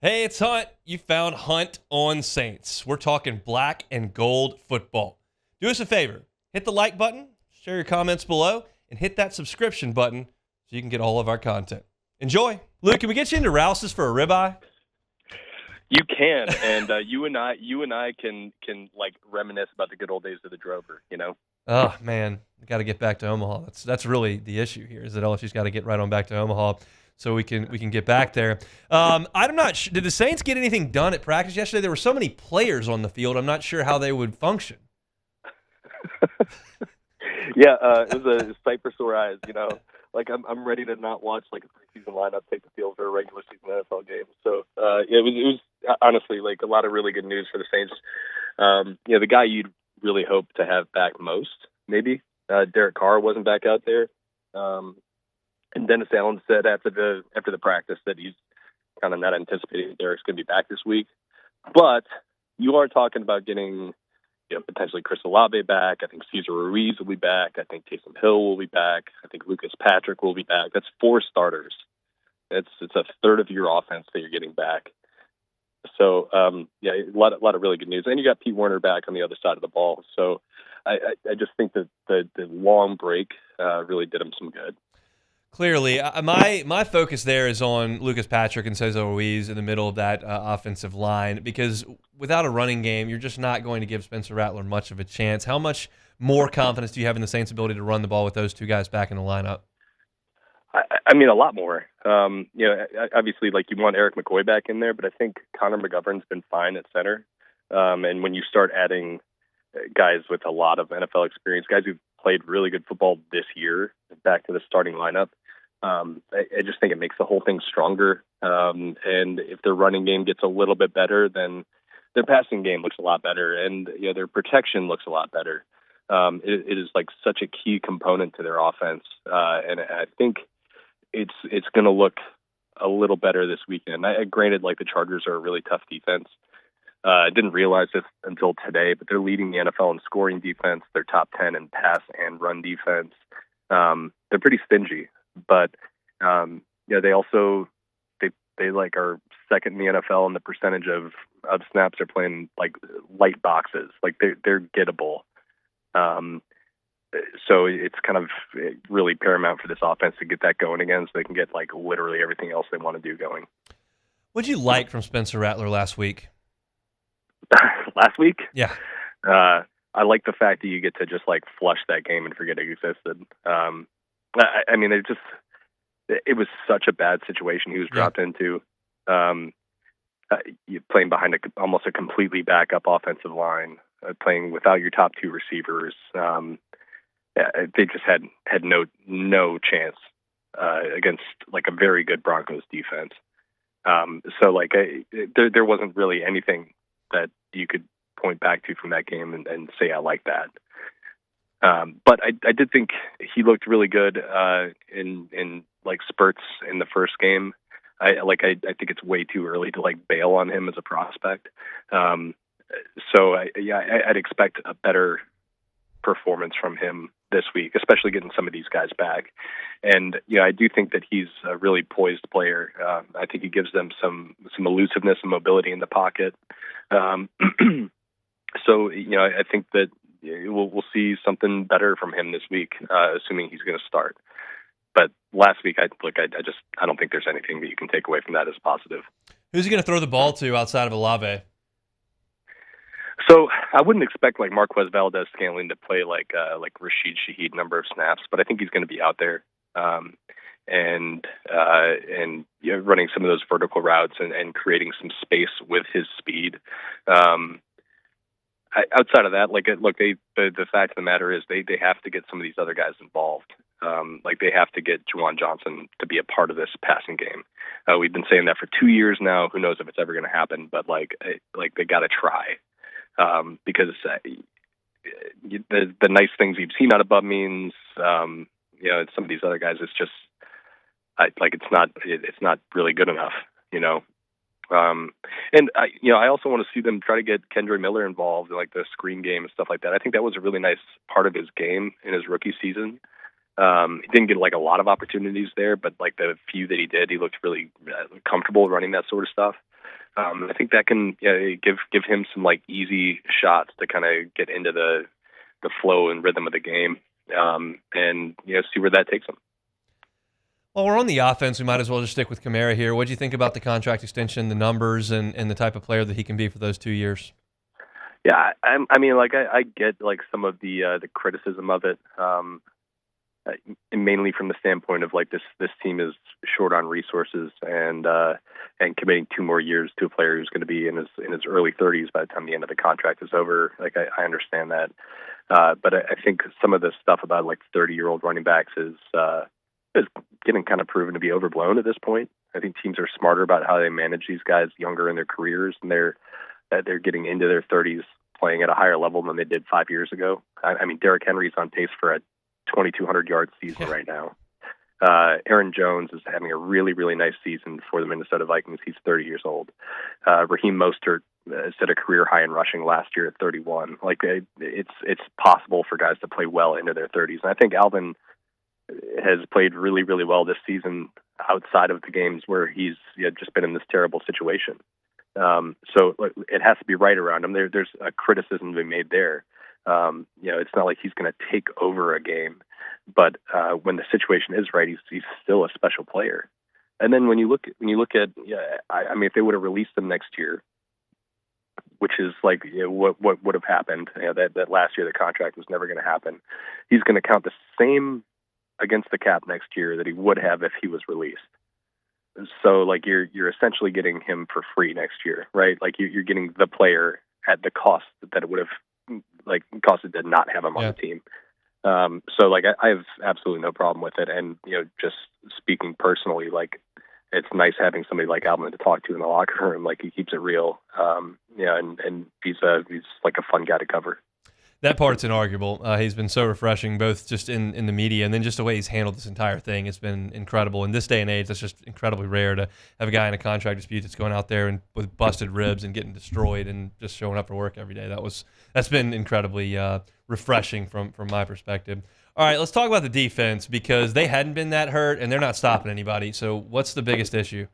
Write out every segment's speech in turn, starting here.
Hey, it's Hunt. You found Hunt on Saints. We're talking black and gold football. Do us a favor. Hit the like button, share your comments below, and hit that subscription button so you can get all of our content. Enjoy. Luke, can we get you into Rouse's for a ribeye? You can, and you and I can like reminisce about the good old days of the Drover. Oh, man. We got to get back to Omaha. That's really the issue here, is that LSU's got to get right on back to Omaha so we can get back there. I'm not sure. Did the Saints get anything done at practice yesterday? There were so many players on the field. I'm not sure how they would function. Yeah, it was a sight for sore eyes. Like I'm ready to not watch like a preseason lineup take the field for a regular season NFL game. So it was honestly like a lot of really good news for the Saints. The guy you'd really hope to have back most, maybe Derek Carr wasn't back out there. And Dennis Allen said after the practice that he's kind of not anticipating that Derek's going to be back this week. But you are talking about getting, potentially Chris Olave back. I think Cesar Ruiz will be back. I think Taysom Hill will be back. I think Lucas Patrick will be back. That's 4 starters. It's a third of your offense that you're getting back. So a lot of really good news. And you got Pete Werner back on the other side of the ball. So I just think that the long break really did him some good. Clearly, my focus there is on Lucas Patrick and Cesar Ruiz in the middle of that offensive line, because without a running game, you're just not going to give Spencer Rattler much of a chance. How much more confidence do you have in the Saints' ability to run the ball with those two guys back in the lineup? I mean, a lot more. Obviously, like you want Eric McCoy back in there, but I think Connor McGovern's been fine at center. And when you start adding guys with a lot of NFL experience, guys who've played really good football this year back to the starting lineup, I just think it makes the whole thing stronger. And if their running game gets a little bit better, then their passing game looks a lot better, and their protection looks a lot better. It is like such a key component to their offense, and I think it's going to look a little better this weekend. Granted, like the Chargers are a really tough defense. I didn't realize this until today, but they're leading the NFL in scoring defense. They're top 10 in pass and run defense. They're pretty stingy, but they also they like are second in the NFL in the percentage of snaps they're playing like light boxes. Like they're gettable. So it's kind of really paramount for this offense to get that going again, so they can get like literally everything else they want to do going. What'd you like from Spencer Rattler last week? Last week? Yeah. I like the fact that you get to just like flush that game and forget it existed. I mean, it was such a bad situation he was dropped into. You're playing behind almost a completely backup offensive line, playing without your top 2 receivers. They just had no chance against like a very good Broncos defense. So like there wasn't really anything that you could point back to from that game and say I like that. But I did think he looked really good in like spurts in the first game. I think it's way too early to like bail on him as a prospect. So I'd expect a better performance from him this week, especially getting some of these guys back. And I do think that he's a really poised player. I think he gives them some elusiveness and mobility in the pocket. So I think that we'll see something better from him this week, assuming he's going to start. But last week, I don't think there's anything that you can take away from that as positive. Who's he going to throw the ball to outside of Olave? So I wouldn't expect like Marquez Valdez-Scantling to play like Rashid Shaheed number of snaps, but I think he's going to be out there and running some of those vertical routes and creating some space with his speed. Outside of that, the fact of the matter is they have to get some of these other guys involved. They have to get Juwan Johnson to be a part of this passing game. We've been saying that for 2 years now. Who knows if it's ever going to happen? But they got to try. Because the nice things you've seen out of Bub Means, some of these other guys, it's just it's not really good enough, And I also want to see them try to get Kendre Miller involved in like the screen game and stuff like that. I think that was a really nice part of his game in his rookie season. He didn't get like a lot of opportunities there, but like the few that he did, he looked really comfortable running that sort of stuff. I think that can give him some like easy shots to kind of get into the flow and rhythm of the game, and see where that takes him. Well, we're on the offense. We might as well just stick with Kamara here. What do you think about the contract extension, the numbers, and the type of player that he can be for those 2 years? Yeah, I mean, like I get like some of the criticism of it, mainly from the standpoint of like this team is short on resources and committing 2 more years to a player who's going to be in his early 30s by the time the end of the contract is over. Like I understand that, but I think some of the stuff about like 30-year-old running backs is getting kind of proven to be overblown at this point. I think teams are smarter about how they manage these guys younger in their careers, and they're getting into their 30s playing at a higher level than they did 5 years ago. I mean, Derek Henry's on pace for a 2,200-yard season right now. Aaron Jones is having a really, really nice season for the Minnesota Vikings. He's 30 years old. Raheem Mostert set a career high in rushing last year at 31. Like it's possible for guys to play well into their 30s, and I think Alvin has played really, really well this season outside of the games where he's just been in this terrible situation. So it has to be right around him. There's a criticism to be made there. It's not like he's going to take over a game, but when the situation is right, he's still a special player. And then when you look at, I mean, if they would have released him next year, which is like what would have happened, that last year the contract was never going to happen. He's going to count the same against the cap next year that he would have if he was released. So like you're essentially getting him for free next year, right? Like you're getting the player at the cost that it would have like costed to not have him on the team. So like I have absolutely no problem with it. And just speaking personally, like it's nice having somebody like Alvin to talk to in the locker room. Like he keeps it real. And he's like a fun guy to cover. That part's inarguable. He's been so refreshing, both just in the media and then just the way he's handled this entire thing. It's been incredible. In this day and age, that's just incredibly rare to have a guy in a contract dispute that's going out there and with busted ribs and getting destroyed and just showing up for work every day. That's been incredibly refreshing from my perspective. All right, let's talk about the defense because they hadn't been that hurt and they're not stopping anybody. So what's the biggest issue?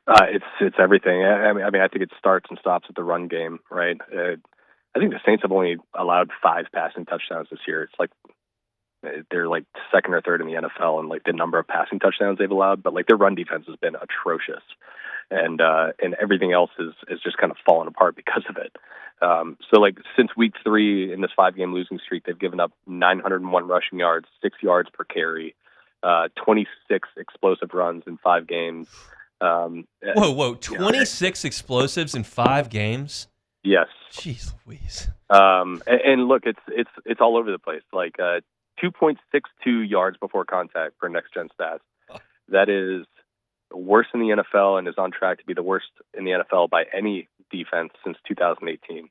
It's everything. I mean, I think it starts and stops at the run game, right? I think the Saints have only allowed 5 passing touchdowns this year. It's like they're like second or third in the NFL in like the number of passing touchdowns they've allowed, but like their run defense has been atrocious, and everything else is just kind of fallen apart because of it. So like since week 3 in this 5-game losing streak, they've given up 901 rushing yards, 6 yards per carry, 26 explosive runs in 5 games. Whoa! 26 explosives in 5 games. Yes. Jeez Louise. And look, it's all over the place. Like 2.62 yards before contact per next gen stats. That is worse in the NFL and is on track to be the worst in the NFL by any defense since 2018.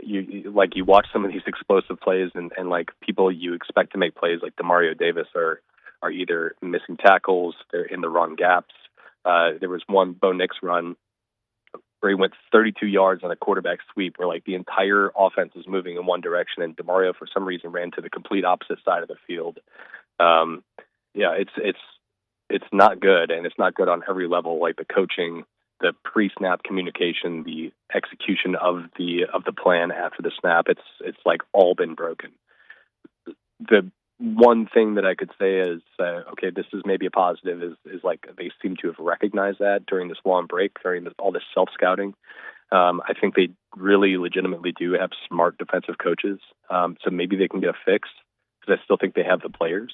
You watch some of these explosive plays and like people you expect to make plays like Demario Davis are either missing tackles, they're in the wrong gaps. There was one Bo Nix run where he went 32 yards on a quarterback sweep where like the entire offense was moving in one direction and DeMario for some reason ran to the complete opposite side of the field. It's not good, and it's not good on every level, like the coaching, the pre-snap communication, the execution of the plan after the snap. It's like all been broken. The one thing that I could say is, okay, this is maybe a positive, is like they seem to have recognized that during this long break, during all this self-scouting. I think they really legitimately do have smart defensive coaches, so maybe they can get a fix, because I still think they have the players.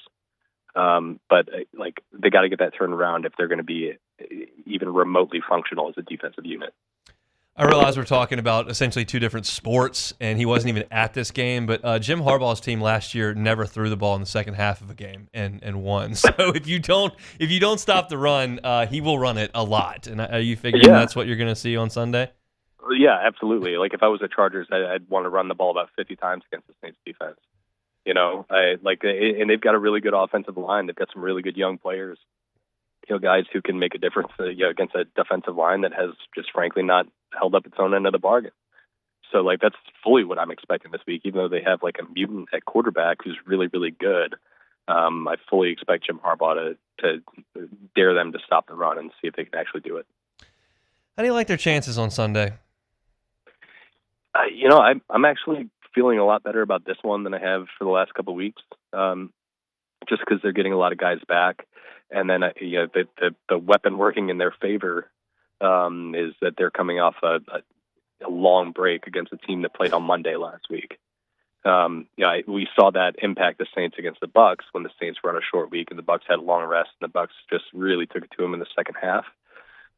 But like they got to get that turned around if they're going to be even remotely functional as a defensive unit. I realize we're talking about essentially 2 different sports, and he wasn't even at this game, but Jim Harbaugh's team last year never threw the ball in the second half of a game and won. So if you don't stop the run, he will run it a lot. And are you figuring that's what you're going to see on Sunday? Yeah, absolutely. Like if I was the Chargers, I'd want to run the ball about 50 times against the Saints defense. And they've got a really good offensive line. They've got some really good young players. Guys who can make a difference against a defensive line that has just frankly not held up its own end of the bargain. So like that's fully what I'm expecting this week, even though they have like a mutant at quarterback who's really, really good. I fully expect Jim Harbaugh to dare them to stop the run and see if they can actually do it. How do you like their chances on Sunday? I'm actually feeling a lot better about this one than I have for the last couple of weeks, just because they're getting a lot of guys back. And then, the weapon working in their favor is that they're coming off a long break against a team that played on Monday last week. We saw that impact the Saints against the Bucs when the Saints were on a short week and the Bucs had a long rest, and the Bucs just really took it to them in the second half.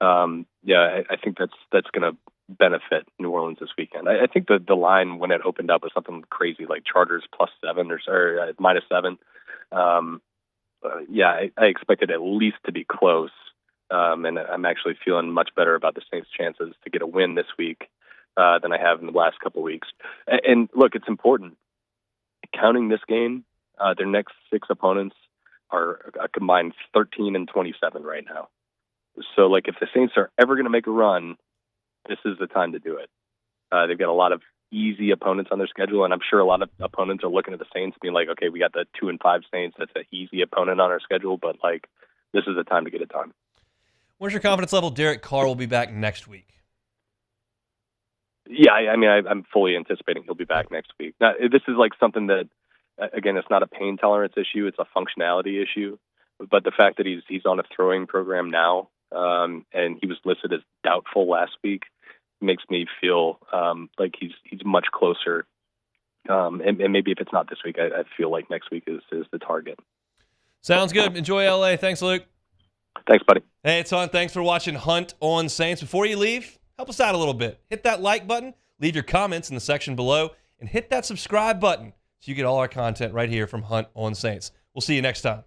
I think that's going to benefit New Orleans this weekend. I think the line when it opened up was something crazy like Chargers +7 or -7. I expected at least to be close, and I'm actually feeling much better about the Saints' chances to get a win this week than I have in the last couple of weeks. And look, it's important. Counting this game, their next 6 opponents are a combined 13-27 right now. So, if the Saints are ever going to make a run, this is the time to do it. They've got a lot of easy opponents on their schedule, and I'm sure a lot of opponents are looking at the Saints being like, okay, we got the 2-5 Saints. That's an easy opponent on our schedule, but, this is the time to get it done. Where's your confidence level Derek Carr will be back next week? Yeah, I'm fully anticipating he'll be back next week. Now, this is something that, again, it's not a pain tolerance issue; it's a functionality issue. But the fact that he's on a throwing program now, and he was listed as doubtful last week, makes me feel like he's much closer. And maybe if it's not this week, I feel like next week is the target. Sounds good. Enjoy LA. Thanks, Luke. Thanks, buddy. Hey, it's Hunt. Thanks for watching Hunt on Saints. Before you leave, help us out a little bit. Hit that like button, leave your comments in the section below, and hit that subscribe button so you get all our content right here from Hunt on Saints. We'll see you next time.